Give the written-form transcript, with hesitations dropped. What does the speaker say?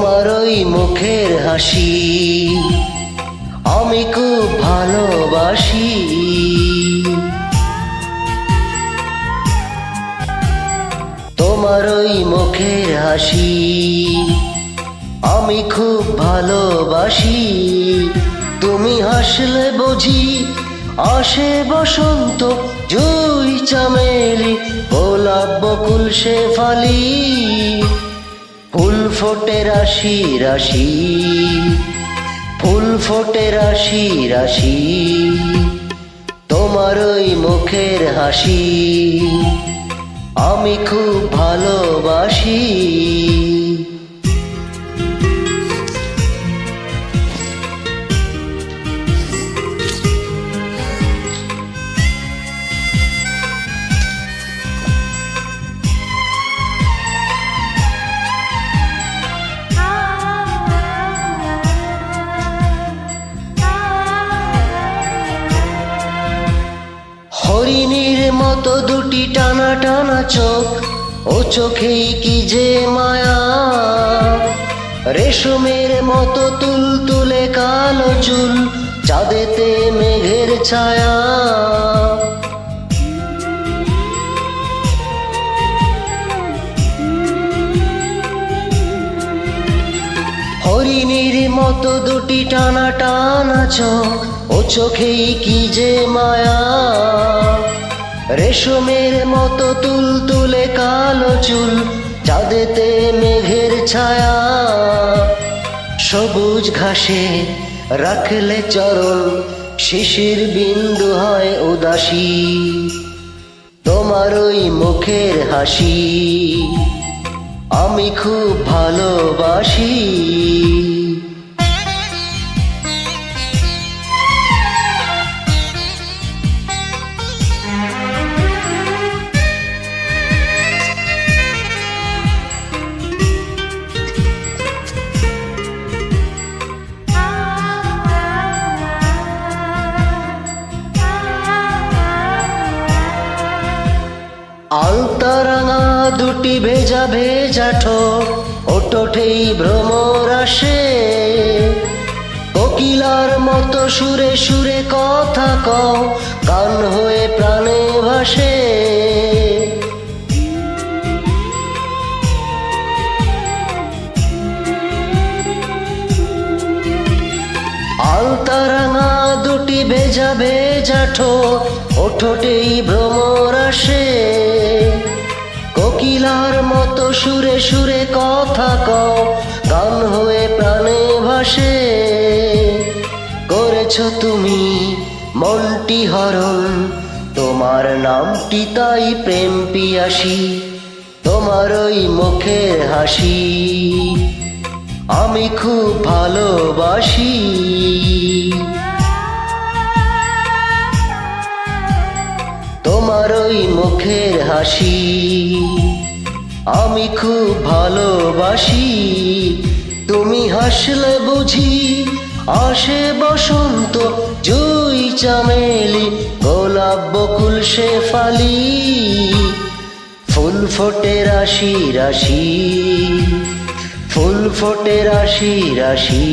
তোমার ওই মুখের হাসি আমি খুব ভালোবাসি। তোমার ওই মুখের হাসি আমি খুব ভালোবাসি। তুমি হাসলে বুঝি আসে বসন্ত, জুই চামেলি গোলাপ বকুল শেফালি, ফুল ফোটে রাশি রাশি, ফুল ফোটে রাশি রাশি। তোমার ওই মুখের হাসি আমি খুব ভালোবাসি। হরিণীর মতো দুটি টানা টানা চোখ, ও চোখেই কি যে মায়া, রেশমের মতো তুলতুলে কালো চুল, চাঁদেতে মেঘের ছায়া। হরিণীর মতো দুটি টানা টানা চোখ, ও চোখেই কি যে মায়া, রেশমের মতো তুলতুলে কালো চুল, চাঁদেতে মেঘের ছায়া। সবুজ ঘাসে রাখলে চরণ, শিশির বিন্দু হয় উদাসী। তোমার ওই মুখের হাসি আমি খুব ভালোবাসি। আলতারাঙা দুটি ভেজা ভেজা ঠোঁট, ওঠেই ভ্রমর আসে, কোকিলার মতো সুরে সুরে কথা কও, গান হয়ে প্রাণে ভাসে। আলতারাঙা দুটি ভেজা ভেজা ঠোঁট, ওঠেই ভ্রমর আসে, কোকিলার মতো সুরে সুরে কথা কও, গান হয়ে প্রাণে ভাসে। করেছ তুমি মনটি হরণ, তোমার নামটি তাই প্রেম পিয়াসী। তোমার ওই মুখের হাসি আমি খুব ভালোবাসি। তোমার ওই মুখের হাসি আমি খুব ভালোবাসি। তুমি হাসলে বুঝি আসে বসন্ত, জুই চামেলি গোলাপ বকুল শেফালি, ফুল ফোটে রাশি রাশি, ফুল ফোটে রাশি রাশি।